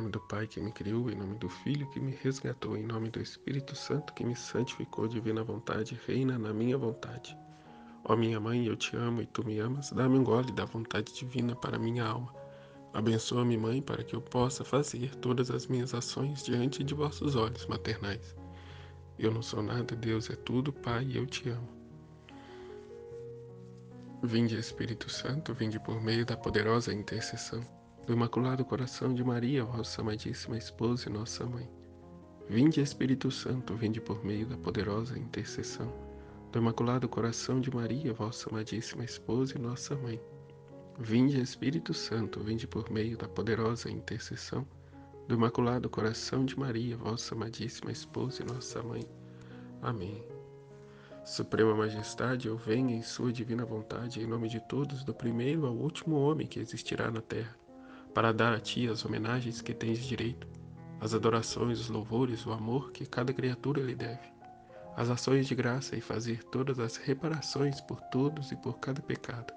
nome do Pai que me criou, em nome do Filho que me resgatou, em nome do Espírito Santo que me santificou, divina vontade, reina na minha vontade. Ó minha mãe, eu te amo e tu me amas, dá-me um gole da vontade divina para minha alma. Abençoa-me, mãe, para que eu possa fazer todas as minhas ações diante de vossos olhos maternais. Eu não sou nada, Deus é tudo, Pai, eu te amo. Vinde, Espírito Santo, vinde por meio da poderosa intercessão do Imaculado Coração de Maria, vossa amadíssima esposa e nossa mãe. Vinde, Espírito Santo, vinde por meio da poderosa intercessão do Imaculado Coração de Maria, vossa amadíssima esposa e nossa mãe. Vinde, Espírito Santo, vinde por meio da poderosa intercessão do Imaculado Coração de Maria, vossa amadíssima esposa e nossa mãe. Amém. Suprema Majestade, eu venho em sua divina vontade, em nome de todos, do primeiro ao último homem que existirá na terra, para dar a ti as homenagens que tens direito, as adorações, os louvores, o amor que cada criatura lhe deve, as ações de graça e fazer todas as reparações por todos e por cada pecado.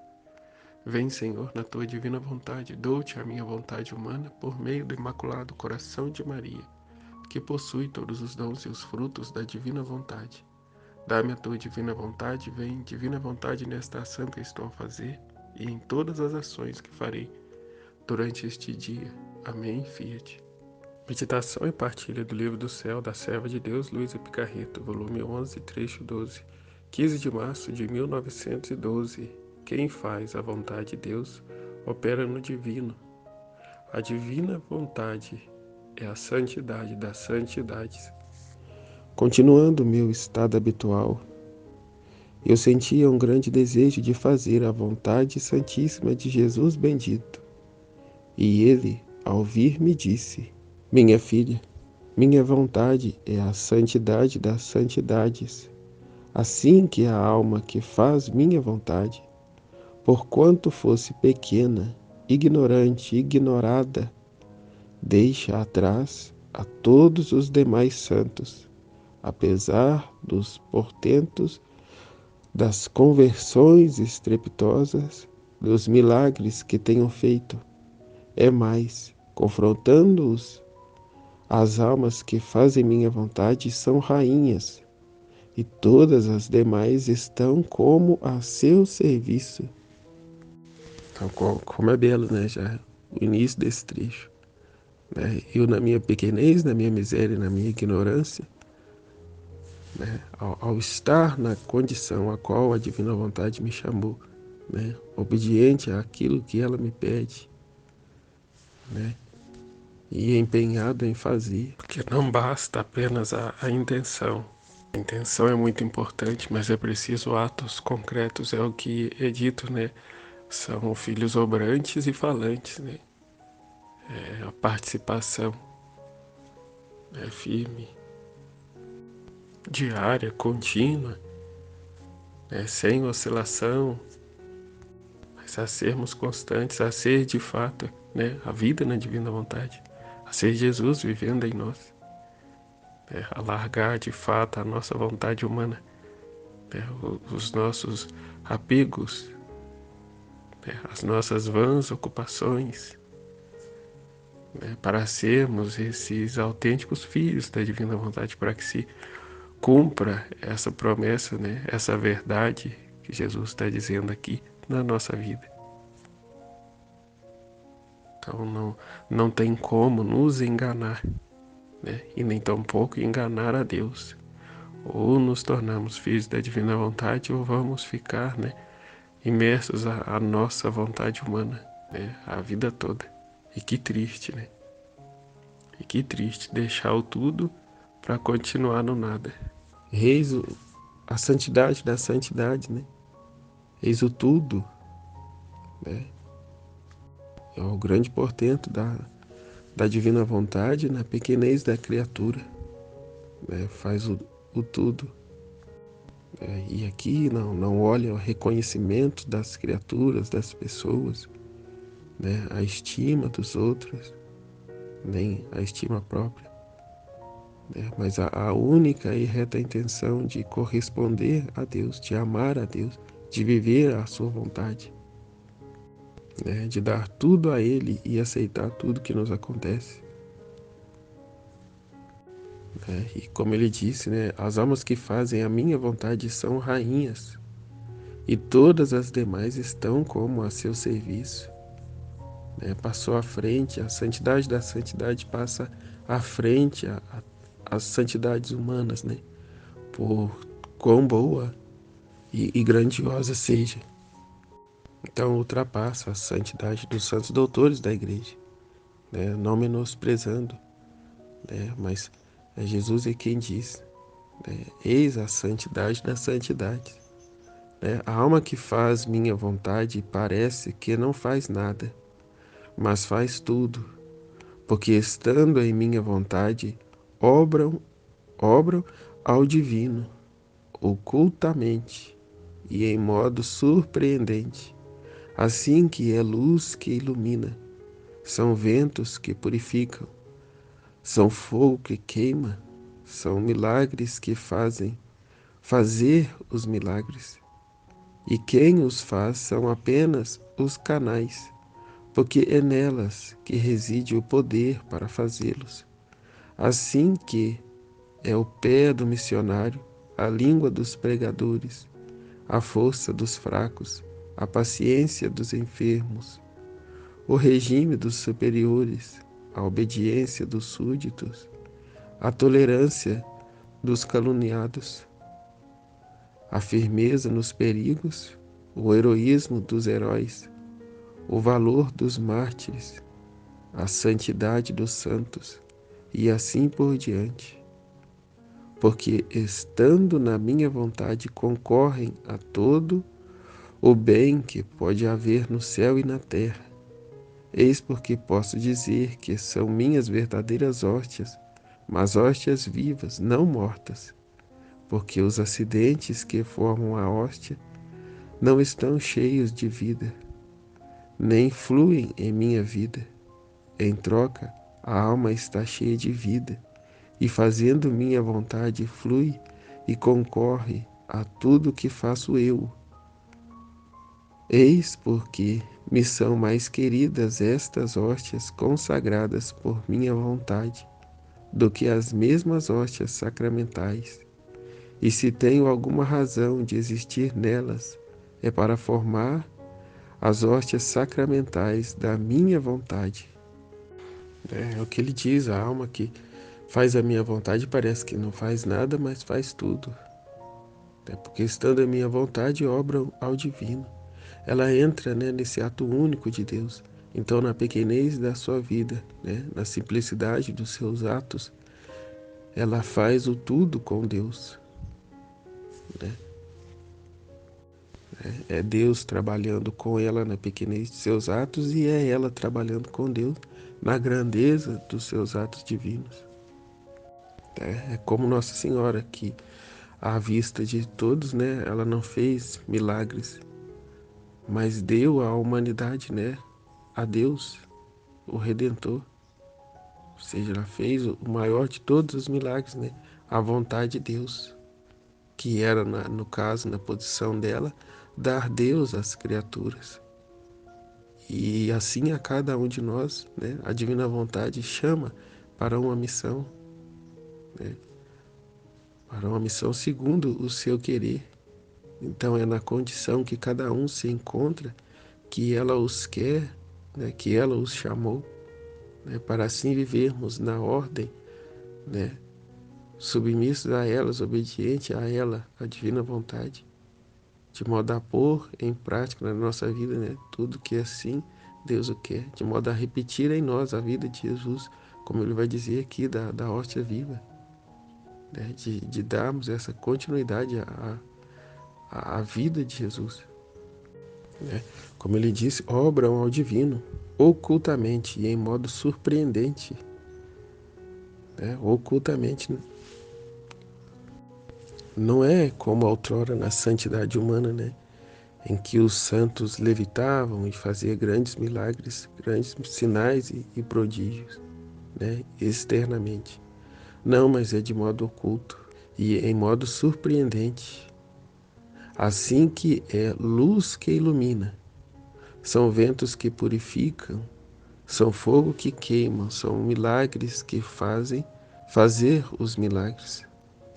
Vem, Senhor, na tua divina vontade, dou-te a minha vontade humana por meio do Imaculado Coração de Maria, que possui todos os dons e os frutos da divina vontade. Dá-me a tua divina vontade, vem, divina vontade, nesta ação que estou a fazer e em todas as ações que farei durante este dia. Amém, fiat. Meditação e partilha do Livro do Céu da Serva de Deus, Luísa Picarreto, volume 11, trecho 12, 15 de março de 1912. Quem faz a vontade de Deus opera no divino. A divina vontade é a santidade das santidades. Continuando o meu estado habitual, eu sentia um grande desejo de fazer a vontade santíssima de Jesus bendito. E ele, ao vir, me disse: minha filha, minha vontade é a santidade das santidades. Assim que a alma que faz minha vontade, porquanto fosse pequena, ignorante, ignorada, deixa atrás a todos os demais santos, apesar dos portentos, das conversões estrepitosas, dos milagres que tenham feito. É mais, confrontando-os, as almas que fazem minha vontade são rainhas, e todas as demais estão como a seu serviço. Então, como é belo, né, já o início desse trecho. Né? Eu, na minha pequenez, na minha miséria, na minha ignorância, né, ao estar na condição a qual a divina vontade me chamou, né, obediente àquilo que ela me pede, né, e empenhado em fazer, porque não basta apenas a intenção. A intenção é muito importante, mas é preciso atos concretos, é o que é dito, né? São filhos obrantes e falantes, né? É a participação é firme, diária, contínua, né? Sem oscilação, mas a sermos constantes, a ser de fato, né? A vida na divina vontade, a ser Jesus vivendo em nós, né? A largar de fato a nossa vontade humana, né? Os nossos apegos, né? As nossas vãs ocupações, né? Para sermos esses autênticos filhos da divina vontade, para que se cumpra essa promessa, né? Essa verdade que Jesus está dizendo aqui na nossa vida. Então não tem como nos enganar, né? E nem tampouco enganar a Deus. Ou nos tornamos filhos da divina vontade, ou vamos ficar, né, imersos à nossa vontade humana, né, a vida toda. E que triste, né? E que triste deixar o tudo para continuar no nada. Eis a santidade da santidade, né? Eis o tudo, né? É o grande portento da divina vontade na pequenez da criatura, né? Faz o tudo. E aqui não olha o reconhecimento das criaturas, das pessoas, né? A estima dos outros, nem a estima própria, né? Mas a única e reta intenção de corresponder a Deus, de amar a Deus, de viver a sua vontade, né? De dar tudo a Ele e aceitar tudo que nos acontece, né? E como ele disse, né, as almas que fazem a minha vontade são rainhas, e todas as demais estão como a seu serviço. Né? Passou à frente, a santidade da santidade passa à frente às santidades humanas, né? Por quão boa e grandiosa seja. Então ultrapassa a santidade dos santos doutores da igreja, né? Não menosprezando, né? Mas Jesus é quem diz, né? Eis a santidade da santidade. Né? A alma que faz minha vontade parece que não faz nada, mas faz tudo, porque estando em minha vontade, obram ao divino, ocultamente e em modo surpreendente, assim que é luz que ilumina, são ventos que purificam, são fogo que queima, são milagres que fazem fazer os milagres. E quem os faz são apenas os canais, porque é nelas que reside o poder para fazê-los. Assim que é o pé do missionário, a língua dos pregadores, a força dos fracos, a paciência dos enfermos, o regime dos superiores, a obediência dos súditos, a tolerância dos caluniados, a firmeza nos perigos, o heroísmo dos heróis, o valor dos mártires, a santidade dos santos, e assim por diante. Porque, estando na minha vontade, concorrem a todo o bem que pode haver no céu e na terra. Eis porque posso dizer que são minhas verdadeiras hóstias, mas hóstias vivas, não mortas, porque os acidentes que formam a hóstia não estão cheios de vida, nem fluem em minha vida. Em troca, a alma está cheia de vida, e fazendo minha vontade flui e concorre a tudo que faço eu. Eis porque me são mais queridas estas hóstias consagradas por minha vontade do que as mesmas hóstias sacramentais. E se tenho alguma razão de existir nelas, é para formar as hóstias sacramentais da minha vontade. É o que ele diz, a alma que faz a minha vontade parece que não faz nada, mas faz tudo. É porque estando a minha vontade, obra ao divino. Ela entra, né, nesse ato único de Deus. Então, na pequenez da sua vida, né, na simplicidade dos seus atos, ela faz o tudo com Deus. Né? É Deus trabalhando com ela na pequenez de seus atos e é ela trabalhando com Deus na grandeza dos seus atos divinos. É como Nossa Senhora, que à vista de todos, né, ela não fez milagres, mas deu à humanidade, né, a Deus, o Redentor. Ou seja, ela fez o maior de todos os milagres, né, a vontade de Deus, que era, no caso, na posição dela, dar Deus às criaturas. E assim a cada um de nós, né, a divina vontade chama para uma missão, né, para uma missão segundo o seu querer. Então é na condição que cada um se encontra que ela os quer, né, que ela os chamou, né, para assim vivermos na ordem, né, submissos a elas, obediente a ela, a divina vontade, de modo a pôr em prática na nossa vida, né, tudo que assim Deus o quer, de modo a repetir em nós a vida de Jesus, como ele vai dizer aqui da hóstia viva, né, de darmos essa continuidade à vida de Jesus. Né? Como ele disse, obram ao divino, ocultamente e em modo surpreendente. Né? Ocultamente não é como outrora na santidade humana, né? Em que os santos levitavam e faziam grandes milagres, grandes sinais e prodígios, né? Externamente. Não, mas é de modo oculto e em modo surpreendente. Assim que é luz que ilumina, são ventos que purificam, são fogo que queimam, são milagres que fazem fazer os milagres.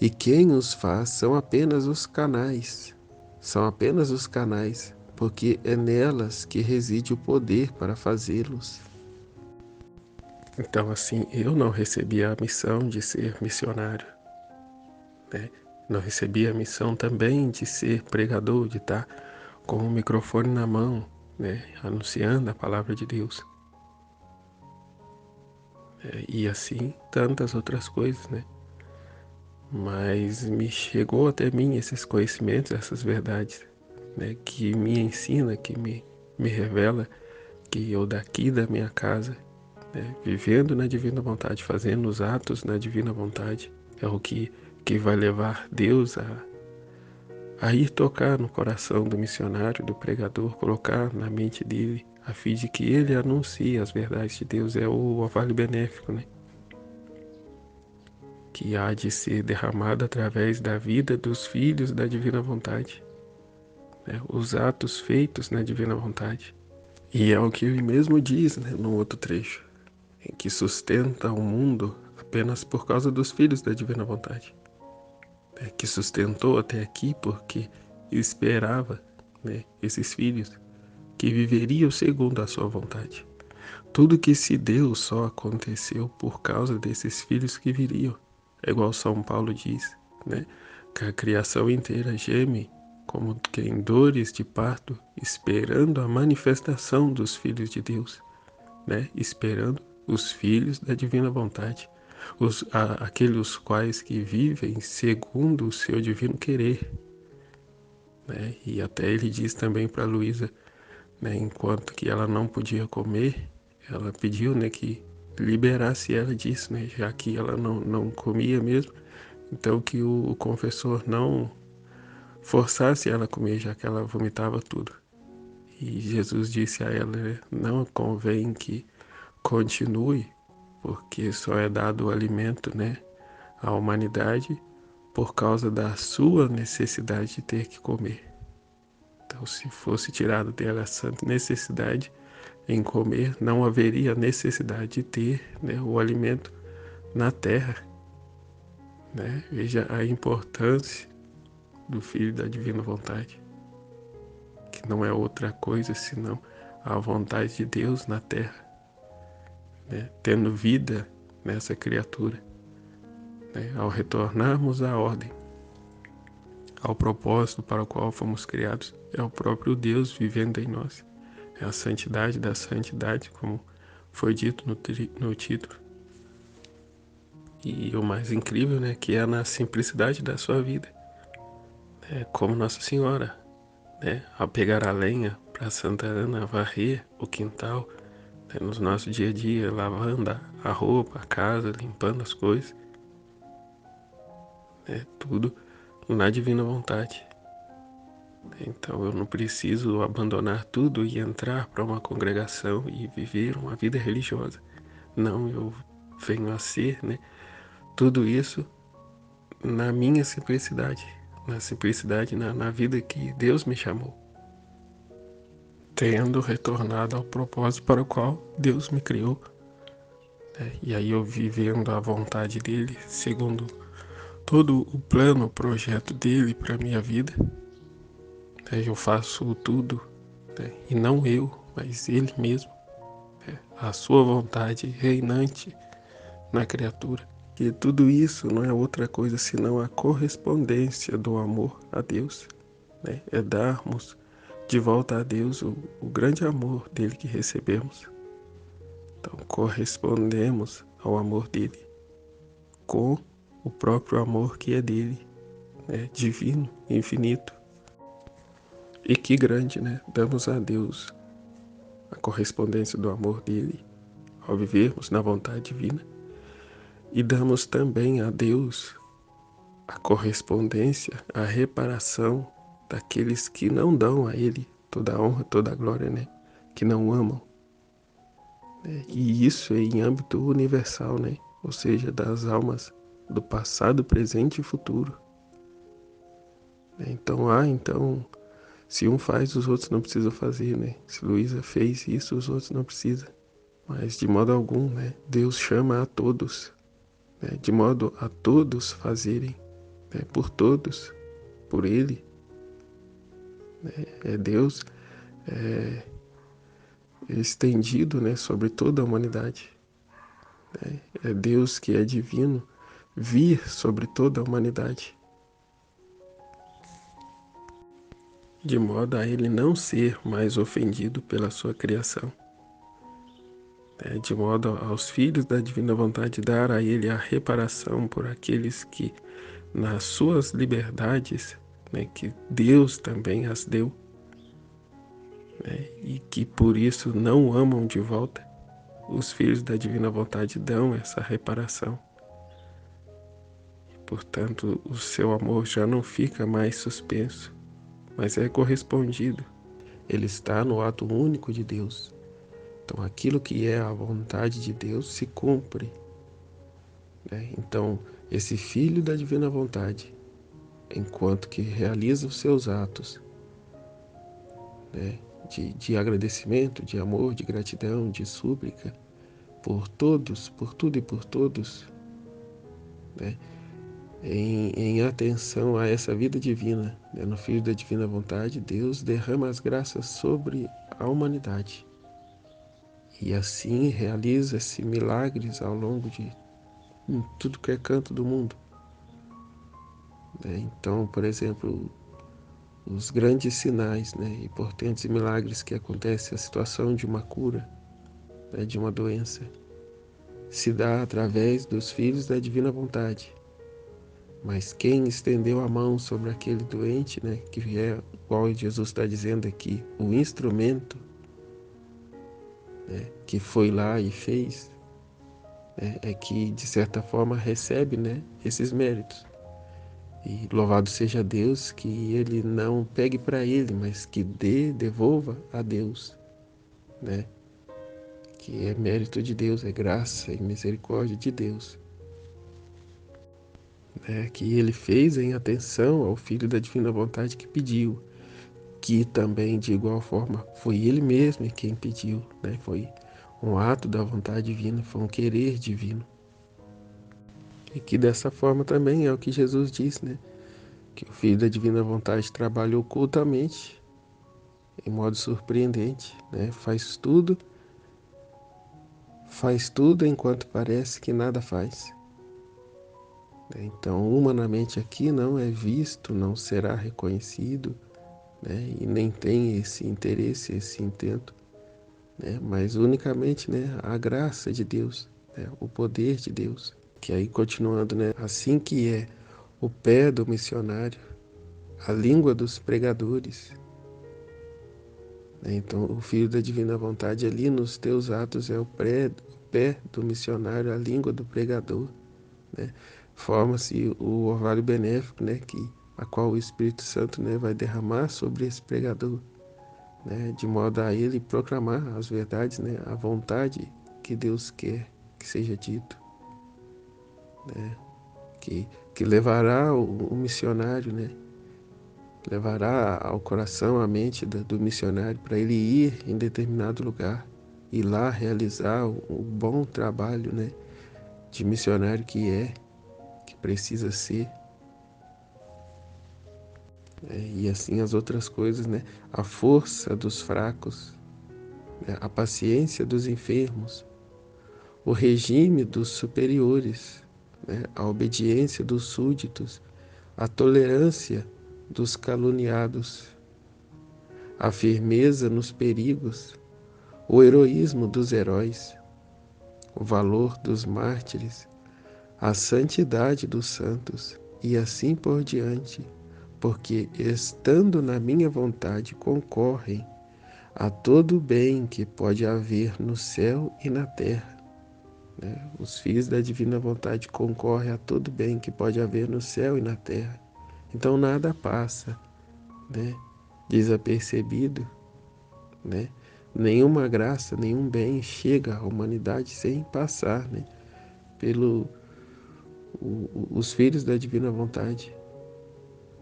E quem os faz são apenas os canais. São apenas os canais, porque é nelas que reside o poder para fazê-los. Então, assim, eu não recebi a missão de ser missionário, né? Não recebi a missão também de ser pregador, de estar com o microfone na mão, né? Anunciando a palavra de Deus. E assim, tantas outras coisas, né? Mas me chegou até mim esses conhecimentos, essas verdades, né? Que me ensina, que me revela que eu daqui da minha casa, né, vivendo na divina vontade, fazendo os atos na divina vontade, é o que vai levar Deus a ir tocar no coração do missionário, do pregador, colocar na mente dele, a fim de que ele anuncie as verdades de Deus. É o orvalho benéfico, né, que há de ser derramado através da vida dos filhos da divina vontade, né, os atos feitos na divina vontade. E é o que ele mesmo diz, né, no outro trecho, em que sustenta o mundo apenas por causa dos filhos da divina vontade, né, que sustentou até aqui porque esperava, né, esses filhos que viveriam segundo a sua vontade. Tudo que se deu só aconteceu por causa desses filhos que viriam. É igual São Paulo diz, né, que a criação inteira geme como que em dores de parto, esperando a manifestação dos filhos de Deus, né, esperando os filhos da divina vontade, aqueles quais que vivem segundo o seu divino querer, né? E até ele diz também para Luísa, né, enquanto que ela não podia comer, ela pediu, né, que liberasse ela disso, né, já que ela não comia mesmo, então que o confessor não forçasse ela a comer, já que ela vomitava tudo. E Jesus disse a ela, né, não convém que continue, porque só é dado o alimento, né, à humanidade por causa da sua necessidade de ter que comer. Então, se fosse tirado dela essa necessidade em comer, não haveria necessidade de ter, né, o alimento na terra, né? Veja a importância do Filho da Divina Vontade, que não é outra coisa senão a vontade de Deus na terra, né, tendo vida nessa criatura, né, ao retornarmos à ordem, ao propósito para o qual fomos criados, é o próprio Deus vivendo em nós. É a santidade da santidade, como foi dito no título. E o mais incrível, né, que é na simplicidade da sua vida. É como Nossa Senhora, né, ao pegar a lenha para Santa Ana, varrer o quintal, né, no nosso dia a dia, lavando a roupa, a casa, limpando as coisas, né, tudo na divina vontade. Então eu não preciso abandonar tudo e entrar para uma congregação e viver uma vida religiosa. Não, eu venho a ser, né, tudo isso na minha simplicidade, na vida que Deus me chamou, tendo retornado ao propósito para o qual Deus me criou, né? E aí eu vivendo a vontade dele, segundo todo o plano, o projeto dele para minha vida, né? Eu faço tudo, né? E não eu, mas ele mesmo, né? A sua vontade reinante na criatura. E tudo isso não é outra coisa senão a correspondência do amor a Deus, né? É darmos de volta a Deus o grande amor dele que recebemos. Então correspondemos ao amor dele com o próprio amor que é dele, né? Divino, infinito. E que grande, né? Damos a Deus a correspondência do amor dele ao vivermos na vontade divina. E damos também a Deus a correspondência, a reparação daqueles que não dão a Ele toda a honra, toda a glória, né? Que não amam. Né? E isso é em âmbito universal, né? Ou seja, das almas do passado, presente e futuro. Então, se um faz, os outros não precisam fazer, né? Se Luísa fez isso, os outros não precisam. Mas de modo algum, né? Deus chama a todos, né, de modo a todos fazerem, né, por todos, por Ele. É Deus estendido, né, sobre toda a humanidade. É Deus que é divino vir sobre toda a humanidade, de modo a Ele não ser mais ofendido pela sua criação, né, de modo aos filhos da divina vontade dar a Ele a reparação por aqueles que, nas suas liberdades, né, que Deus também as deu, né, e que por isso não amam de volta. Os filhos da divina vontade dão essa reparação. Portanto, o seu amor já não fica mais suspenso, mas é correspondido. Ele está no ato único de Deus. Então, aquilo que é a vontade de Deus se cumpre, né? Então, esse filho da divina vontade, enquanto que realiza os seus atos, né, de agradecimento, de amor, de gratidão, de súplica, por todos, por tudo e por todos, né, em atenção a essa vida divina, né, no Filho da Divina Vontade, Deus derrama as graças sobre a humanidade. E assim realiza-se milagres ao longo de tudo que é canto do mundo, né? Então, por exemplo, os grandes sinais, né, e portentos e milagres que acontecem, a situação de uma cura, né, de uma doença, se dá através dos filhos da divina vontade. Mas quem estendeu a mão sobre aquele doente, né, que é, qual Jesus está dizendo aqui, o instrumento, né, que foi lá e fez, né, é que, de certa forma, recebe, né, esses méritos. E louvado seja Deus que ele não pegue para ele, mas que devolva a Deus, né, que é mérito de Deus, é graça e misericórdia de Deus, né, que ele fez em atenção ao Filho da Divina Vontade que pediu, que também, de igual forma, foi ele mesmo quem pediu, né? Foi um ato da vontade divina, foi um querer divino. E que dessa forma também é o que Jesus disse, né? Que o Filho da Divina Vontade trabalha ocultamente, em modo surpreendente, né? Faz tudo enquanto parece que nada faz. Então, humanamente aqui não é visto, não será reconhecido, né? E nem tem esse interesse, esse intento, né? Mas unicamente, né, a graça de Deus, né, o poder de Deus. Que aí, continuando, né, assim que é o pé do missionário, a língua dos pregadores, né? Então, o Filho da Divina Vontade ali nos teus atos é o pé do missionário, a língua do pregador, né? Forma-se o orvalho benéfico, né, a qual o Espírito Santo, né, vai derramar sobre esse pregador, né, de modo a ele proclamar as verdades, né, a vontade que Deus quer que seja dito, né, que levará o missionário, né, levará ao coração, à mente do missionário para ele ir em determinado lugar e lá realizar o bom trabalho, né, de missionário que precisa ser, né, e assim as outras coisas, né, a força dos fracos, né, a paciência dos enfermos, o regime dos superiores, né, a obediência dos súditos, a tolerância dos caluniados, a firmeza nos perigos, o heroísmo dos heróis, o valor dos mártires, a santidade dos santos e assim por diante, porque, estando na minha vontade, concorrem a todo o bem que pode haver no céu e na terra. Né? Os filhos da divina vontade concorrem a todo bem que pode haver no céu e na terra. Então nada passa, né, desapercebido, né? Nenhuma graça, nenhum bem chega à humanidade sem passar, né, os filhos da divina vontade,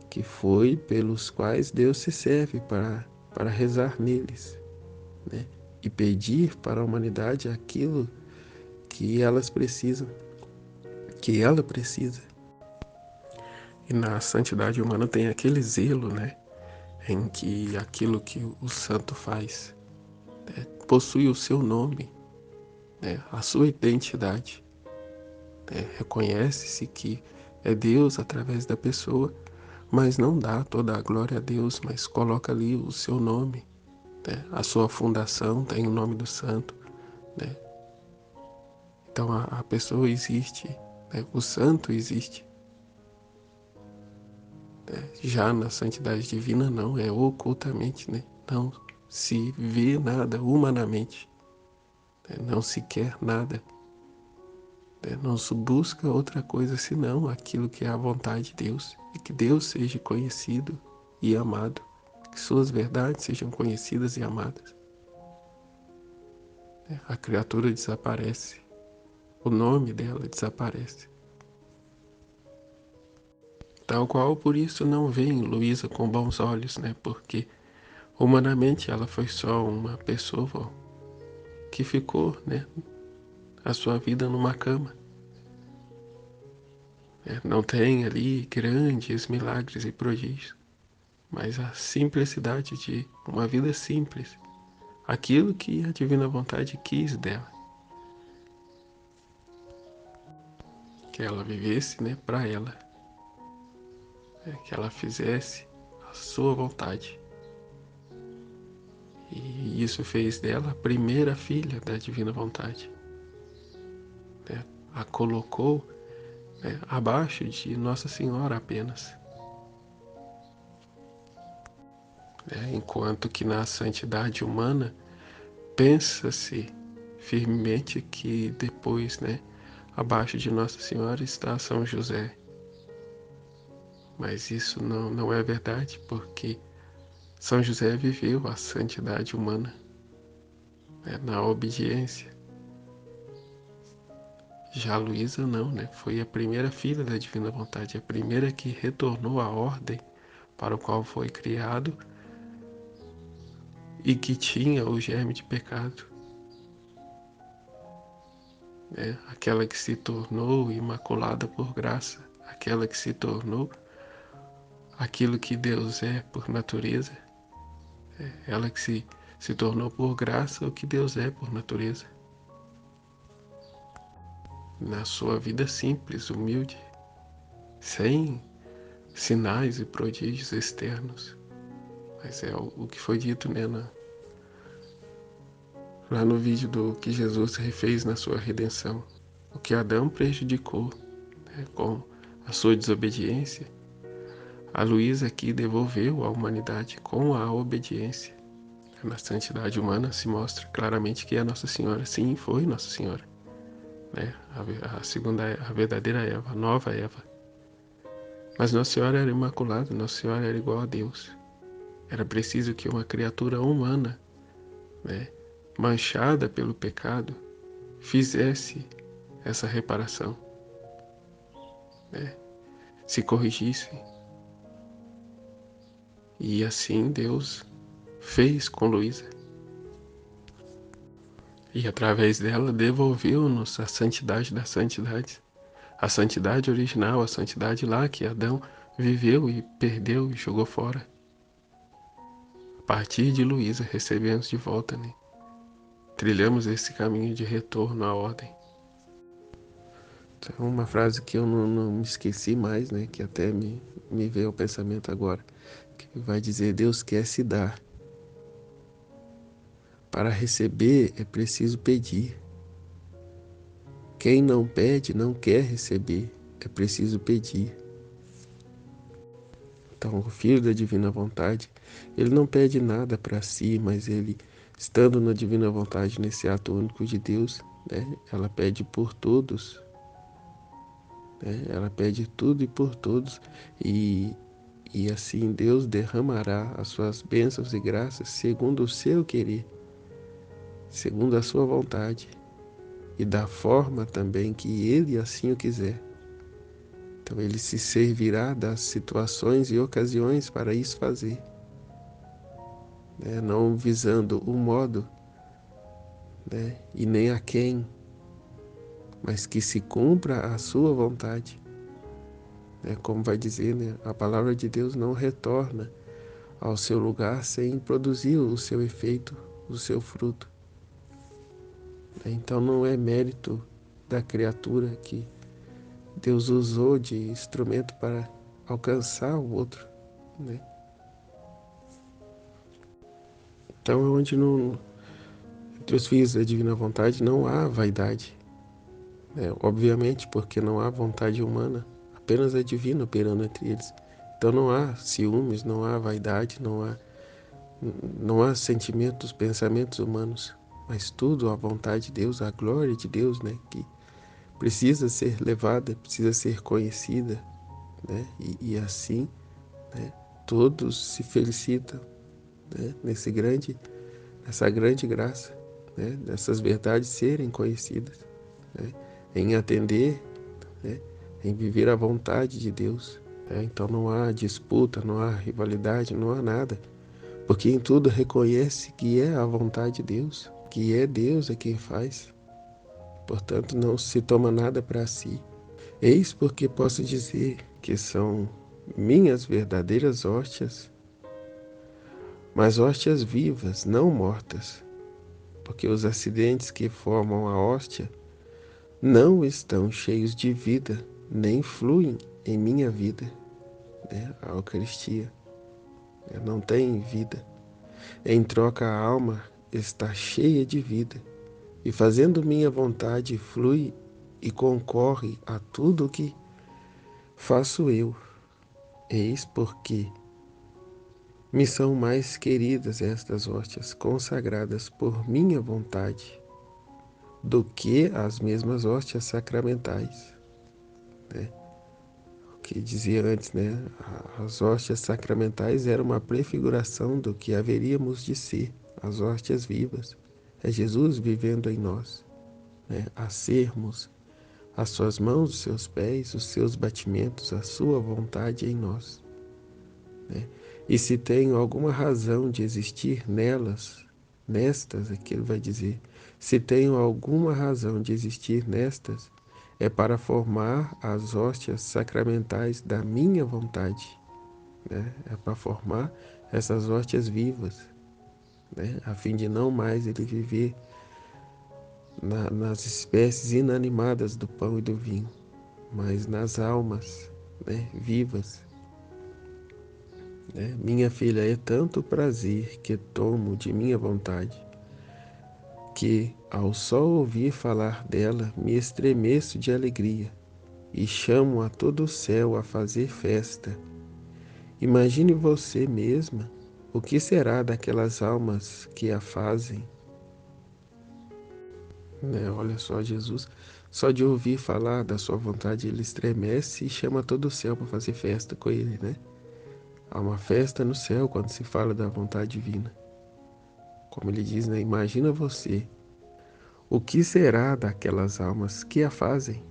que foi pelos quais Deus se serve para rezar neles, né, e pedir para a humanidade aquilo que elas precisam, que ela precisa. E na santidade humana tem aquele zelo, né, em que aquilo que o santo faz, né, possui o seu nome, né, a sua identidade. Né, reconhece-se que é Deus através da pessoa, mas não dá toda a glória a Deus, mas coloca ali o seu nome. Né, a sua fundação tem o nome do santo. Né, então a pessoa existe, né, o santo existe. Já na santidade divina não, é ocultamente, né? Não se vê nada humanamente, né? Não se quer nada, né? Não se busca outra coisa senão aquilo que é a vontade de Deus, e que Deus seja conhecido e amado, que suas verdades sejam conhecidas e amadas. A criatura desaparece, o nome dela desaparece. Tal qual por isso não veem Luísa com bons olhos, né? Porque humanamente ela foi só uma pessoa que ficou, né, a sua vida numa cama. Não tem ali grandes milagres e prodígios, mas a simplicidade de uma vida simples, aquilo que a divina vontade quis dela, que ela vivesse, né, para ela, que ela fizesse a sua vontade. E isso fez dela a primeira filha da divina vontade. Né? A colocou, né, abaixo de Nossa Senhora apenas. Enquanto que na santidade humana pensa-se firmemente que depois, né, abaixo de Nossa Senhora está São José. Mas isso não é verdade, porque São José viveu a santidade humana, né, na obediência. Já Luísa não, né? Foi a primeira filha da Divina Vontade, a primeira que retornou à ordem para o qual foi criado e que tinha o germe de pecado. Né? Aquela que se tornou imaculada por graça, aquela que se tornou aquilo que Deus é por natureza, ela que se tornou por graça o que Deus é por natureza. Na sua vida simples, humilde, sem sinais e prodígios externos. Mas é o que foi dito, né, lá no vídeo do que Jesus refez na sua redenção. O que Adão prejudicou, né, com a sua desobediência, a Luísa aqui devolveu à humanidade com a obediência. Na santidade humana se mostra claramente que a Nossa Senhora, sim, foi Nossa Senhora. Né? A segunda, a verdadeira Eva, a nova Eva. Mas Nossa Senhora era imaculada, Nossa Senhora era igual a Deus. Era preciso que uma criatura humana, né, manchada pelo pecado, fizesse essa reparação, né, se corrigisse. E assim Deus fez com Luísa. E através dela devolveu-nos a santidade das santidades. A santidade original, a santidade lá que Adão viveu e perdeu e jogou fora. A partir de Luísa recebemos de volta, né? Trilhamos esse caminho de retorno à ordem. Então, uma frase que eu não me esqueci mais, né? Que até me veio ao pensamento agora. Que vai dizer, Deus quer se dar. Para receber é preciso pedir. Quem não pede não quer receber, é preciso pedir. Então, o Filho da Divina Vontade, ele não pede nada para si, mas ele, estando na Divina Vontade, nesse ato único de Deus, né, ela pede por todos, né, ela pede tudo e por todos, e assim Deus derramará as suas bênçãos e graças segundo o seu querer, segundo a sua vontade, e da forma também que ele assim o quiser. Então ele se servirá das situações e ocasiões para isso fazer, né? Não visando o modo, né? E nem a quem, mas que se cumpra a sua vontade. Como vai dizer, né? A palavra de Deus não retorna ao seu lugar sem produzir o seu efeito, o seu fruto. Então não é mérito da criatura que Deus usou de instrumento para alcançar o outro, né? Então é onde entre os filhos da divina vontade não há vaidade, né? Obviamente, porque não há vontade humana, apenas a divina operando entre eles. Então não há ciúmes, não há vaidade, não há sentimentos, pensamentos humanos, mas tudo a vontade de Deus, a glória de Deus, né? Que precisa ser levada, precisa ser conhecida, né? E assim, né? Todos se felicitam, né? Nessa grande graça, né? Dessas verdades serem conhecidas, né? Em atender, né? Em viver a vontade de Deus, né? Então não há disputa, não há rivalidade, não há nada, porque em tudo reconhece que é a vontade de Deus, que é Deus quem faz. Portanto, não se toma nada para si. Eis porque posso dizer que são minhas verdadeiras hóstias, mas hóstias vivas, não mortas, porque os acidentes que formam a hóstia não estão cheios de vida, nem fluem em minha vida, né? A Eucaristia, né? Não tem vida. Em troca, a alma está cheia de vida, e fazendo minha vontade flui e concorre a tudo o que faço eu. Eis porque me são mais queridas estas hóstias consagradas por minha vontade do que as mesmas hóstias sacramentais, né? O que dizia antes, né? As hóstias sacramentais eram uma prefiguração do que haveríamos de ser, as hóstias vivas. É Jesus vivendo em nós, né? A sermos as suas mãos, os seus pés, os seus batimentos, a sua vontade em nós, né? E se tenho alguma razão de existir nestas, aqui ele vai dizer, se tenho alguma razão de existir nestas, é para formar as hóstias sacramentais da minha vontade, né? É para formar essas hóstias vivas, né? A fim de não mais ele viver nas espécies inanimadas do pão e do vinho, mas nas almas, né, vivas. Minha filha, é tanto prazer que tomo de minha vontade, que, ao só ouvir falar dela, me estremeço de alegria e chamo a todo o céu a fazer festa. Imagine você mesma o que será daquelas almas que a fazem. Olha só, Jesus, só de ouvir falar da sua vontade, ele estremece e chama todo o céu para fazer festa com ele, né? Há uma festa no céu quando se fala da vontade divina. Como ele diz, né? Imagina você, o que será daquelas almas que a fazem,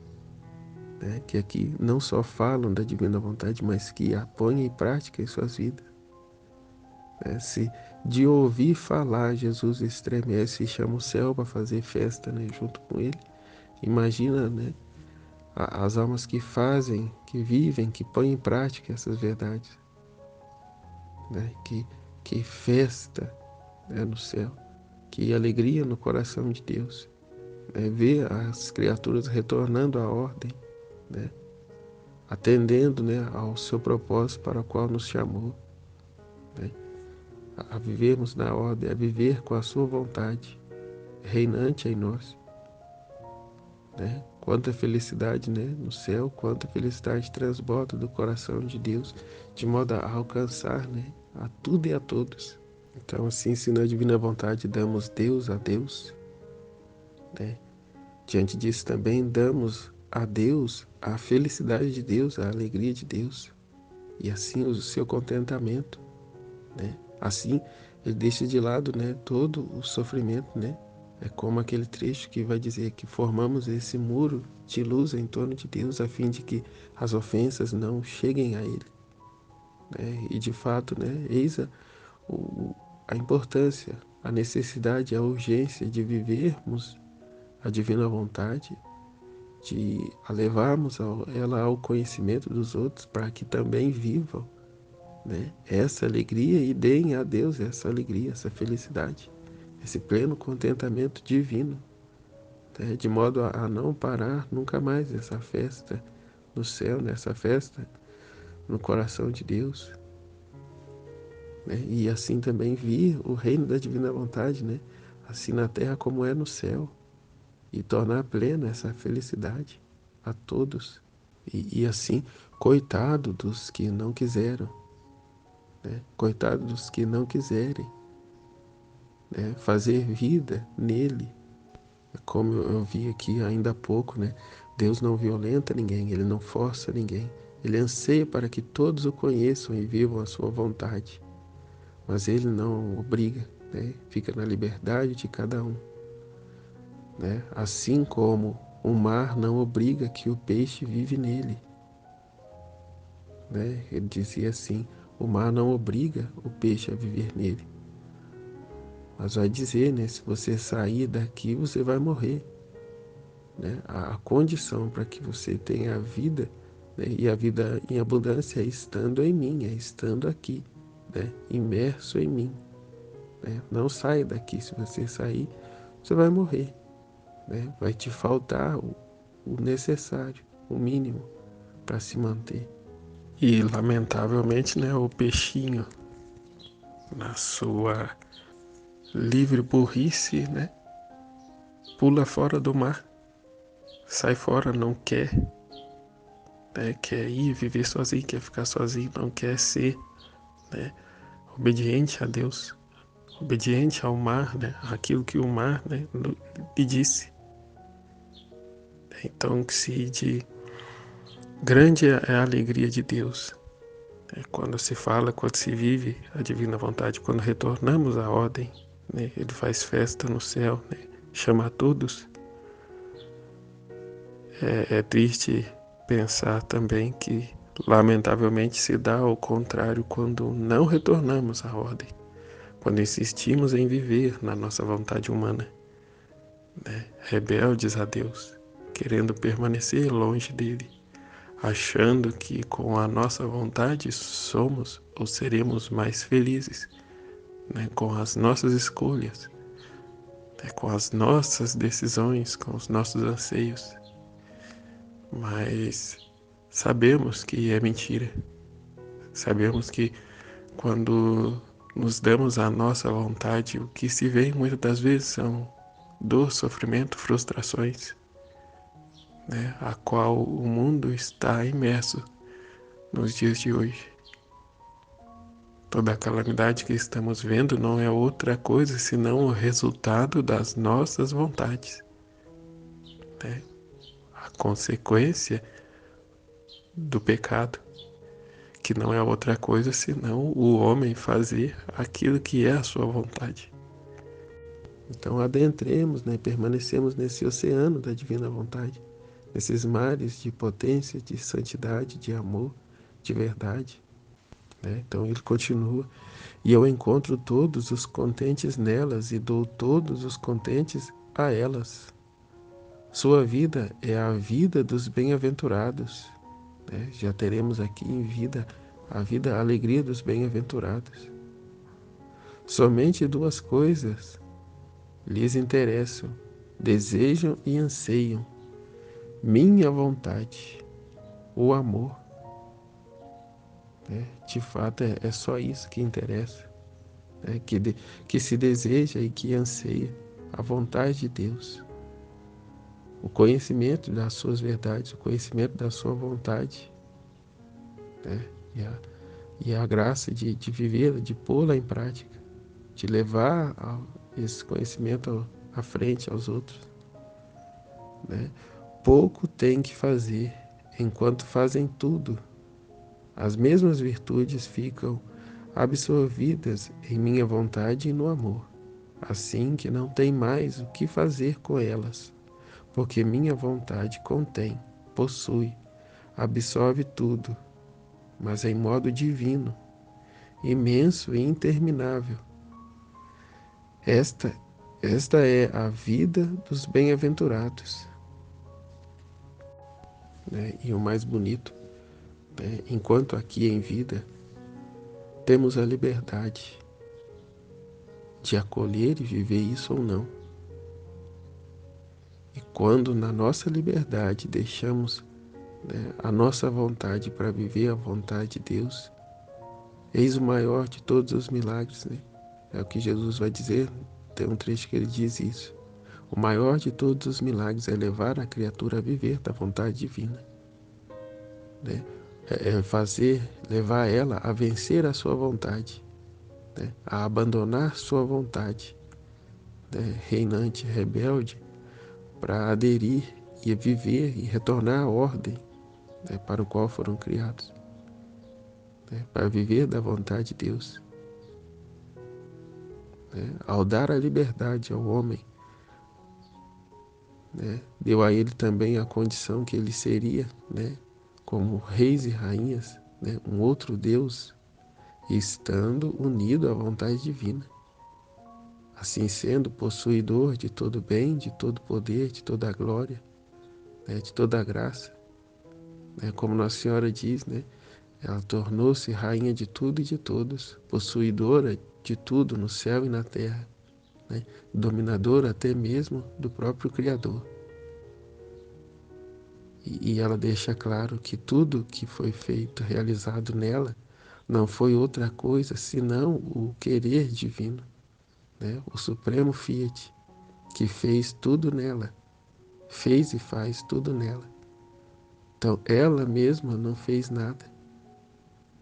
né? Que aqui não só falam da divina vontade, mas que a põem em prática em suas vidas, né? Se de ouvir falar Jesus estremece e chama o céu para fazer festa, né? Junto com ele, imagina, né? As almas que fazem, que vivem, que põem em prática essas verdades, né? Que festa, né, no céu, que alegria no coração de Deus, né? Ver as criaturas retornando à ordem, né? Atendendo, né, ao seu propósito para o qual nos chamou, né? A vivermos na ordem, a viver com a sua vontade reinante em nós, né? Quanta felicidade, né, no céu, quanta felicidade transborda do coração de Deus, de modo a alcançar, né, a tudo e a todos. Então, assim, se na divina vontade damos Deus a Deus, né, diante disso também damos a Deus a felicidade de Deus, a alegria de Deus, e assim o seu contentamento, né? Assim, ele deixa de lado, né, todo o sofrimento, né? É como aquele trecho que vai dizer que formamos esse muro de luz em torno de Deus a fim de que as ofensas não cheguem a ele, né? E de fato, né, eis a importância, a necessidade, a urgência de vivermos a divina vontade de levarmos ela ao conhecimento dos outros para que também vivam, né, essa alegria e deem a Deus essa alegria, essa felicidade, esse pleno contentamento divino, né, de modo a não parar nunca mais essa festa no céu, nessa festa no coração de Deus, né, e assim também vir o reino da divina vontade, né, assim na terra como é no céu, e tornar plena essa felicidade a todos. E assim, coitado dos que não quiseram, né? Coitado dos que não quiserem, né, fazer vida nele. Como eu vi aqui ainda há pouco, né? Deus não violenta ninguém, Ele não força ninguém. Ele anseia para que todos o conheçam e vivam a sua vontade. Mas Ele não obriga, né? Fica na liberdade de cada um, né? Assim como o mar não obriga que o peixe vive nele, né? Ele dizia assim: o mar não obriga o peixe a viver nele, mas vai dizer, né? Se você sair daqui, você vai morrer, né? A condição para que você tenha a vida, né, e a vida em abundância é estando em mim, é estando aqui, né? Imerso em mim, né? Não saia daqui. Se você sair, você vai morrer, né? Vai te faltar o necessário, o mínimo para se manter. E lamentavelmente, né, o peixinho, na sua livre burrice, né, pula fora do mar, sai fora, não quer, né, quer ir viver sozinho, quer ficar sozinho, não quer ser, né, obediente a Deus, obediente ao mar, né, aquilo que o mar, né, lhe disse. Então, que se de grande é a alegria de Deus, né, quando se fala, quando se vive a divina vontade, quando retornamos à ordem, né, Ele faz festa no céu, né, chama a todos. É triste pensar também que, lamentavelmente, se dá ao contrário quando não retornamos à ordem, quando insistimos em viver na nossa vontade humana, né, rebeldes a Deus, querendo permanecer longe dele, achando que com a nossa vontade somos ou seremos mais felizes, né, com as nossas escolhas, né, com as nossas decisões, com os nossos anseios. Mas sabemos que é mentira. Sabemos que quando nos damos a nossa vontade, o que se vê muitas das vezes são dor, sofrimento, frustrações, né, a qual o mundo está imerso nos dias de hoje. Toda a calamidade que estamos vendo não é outra coisa senão o resultado das nossas vontades, né? A consequência do pecado, que não é outra coisa senão o homem fazer aquilo que é a sua vontade. Então adentremos, né, permanecemos nesse oceano da divina vontade, nesses mares de potência, de santidade, de amor, de verdade, né? Então ele continua: e eu encontro todos os contentes nelas e dou todos os contentes a elas. Sua vida é a vida dos bem-aventurados, né? Já teremos aqui em vida a alegria dos bem-aventurados. Somente duas coisas lhes interessam, desejam e anseiam: minha vontade, o amor. Né? De fato, é só isso que interessa, né? Que se deseja e que anseia a vontade de Deus, o conhecimento das suas verdades, o conhecimento da sua vontade, né? E a graça de vivê-la, de pô-la em prática, de levar esse conhecimento à frente aos outros, né? Pouco tem que fazer, enquanto fazem tudo. As mesmas virtudes ficam absorvidas em minha vontade e no amor, assim que não tem mais o que fazer com elas, porque minha vontade contém, possui, absorve tudo, mas em modo divino, imenso e interminável. Esta é a vida dos bem-aventurados. né? E o mais bonito, né? Enquanto aqui em vida, temos a liberdade de acolher e viver isso ou não. E quando na nossa liberdade deixamos, né, a nossa vontade para viver a vontade de Deus, eis o maior de todos os milagres, né? É o que Jesus vai dizer, tem um trecho que ele diz isso. O maior de todos os milagres é levar a criatura a viver da vontade divina, né? Levar ela a vencer a sua vontade, né? A abandonar sua vontade, né, reinante, rebelde, para aderir e viver e retornar à ordem, né, para o qual foram criados, né, para viver da vontade de Deus. Né? Ao dar a liberdade ao homem, né, deu a ele também a condição que ele seria, né, como reis e rainhas, né, um outro Deus, estando unido à vontade divina. Assim sendo possuidor de todo bem, de todo poder, de toda a glória, né, de toda a graça. Né, como Nossa Senhora diz, né, ela tornou-se rainha de tudo e de todos, possuidora de tudo no céu e na terra, né, dominadora até mesmo do próprio Criador. E ela deixa claro que tudo que foi feito, realizado nela, não foi outra coisa senão o querer divino, né, o supremo Fiat, que fez tudo nela, fez e faz tudo nela. Então ela mesma não fez nada,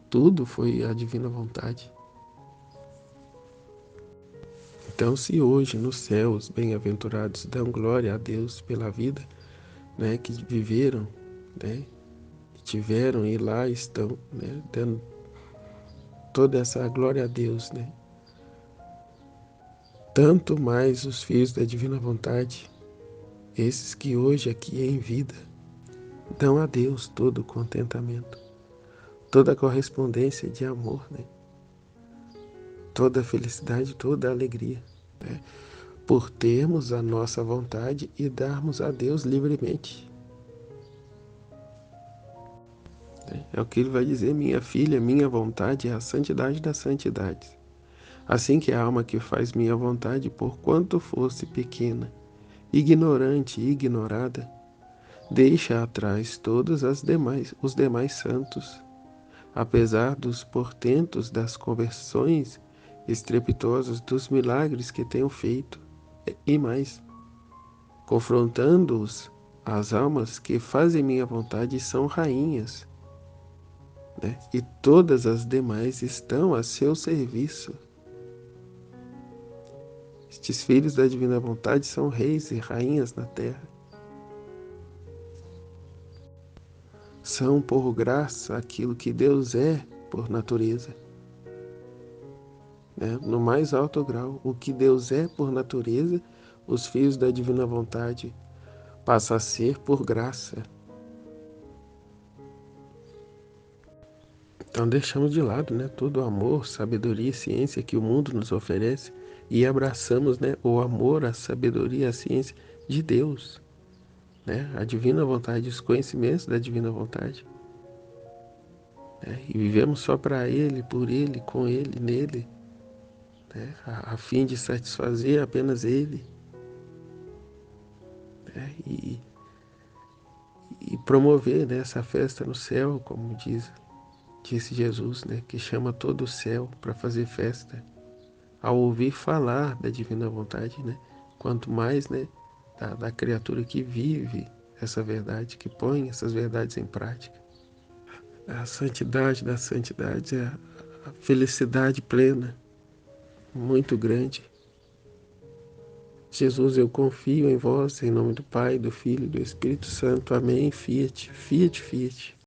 tudo foi a divina vontade. Então, se hoje nos céus bem-aventurados dão glória a Deus pela vida, né, que viveram, né, que tiveram e lá estão, né, dando toda essa glória a Deus, né, tanto mais os filhos da divina vontade, esses que hoje aqui em vida dão a Deus todo o contentamento, toda a correspondência de amor, né, toda a felicidade, toda a alegria, né, por termos a nossa vontade e darmos a Deus livremente. É o que ele vai dizer: minha filha, minha vontade é a santidade das santidades. Assim que a alma que faz minha vontade, por quanto fosse pequena, ignorante e ignorada, deixa atrás todos os demais santos, apesar dos portentos das conversões estrepitosas, dos milagres que tenho feito, e mais, confrontando-os, as almas que fazem minha vontade são rainhas, né? E todas as demais estão a seu serviço. Estes filhos da divina vontade são reis e rainhas na terra. São por graça aquilo que Deus é por natureza, né? No mais alto grau, o que Deus é por natureza, os filhos da divina vontade passam a ser por graça. Então deixamos de lado, né, todo o amor, sabedoria e ciência que o mundo nos oferece e abraçamos, né, o amor, a sabedoria e a ciência de Deus, né, a divina vontade, os conhecimentos da divina vontade, né, e vivemos só para Ele, por Ele, com Ele, nele, né, a fim de satisfazer apenas Ele, né, e promover, né, essa festa no céu, como disse Jesus, né, que chama todo o céu para fazer festa, ao ouvir falar da divina vontade, né? Quanto mais, né, da criatura que vive essa verdade, que põe essas verdades em prática. A santidade da santidade é a felicidade plena, muito grande. Jesus, eu confio em vós, em nome do Pai, do Filho e do Espírito Santo. Amém. Fiat, fiat, fiat.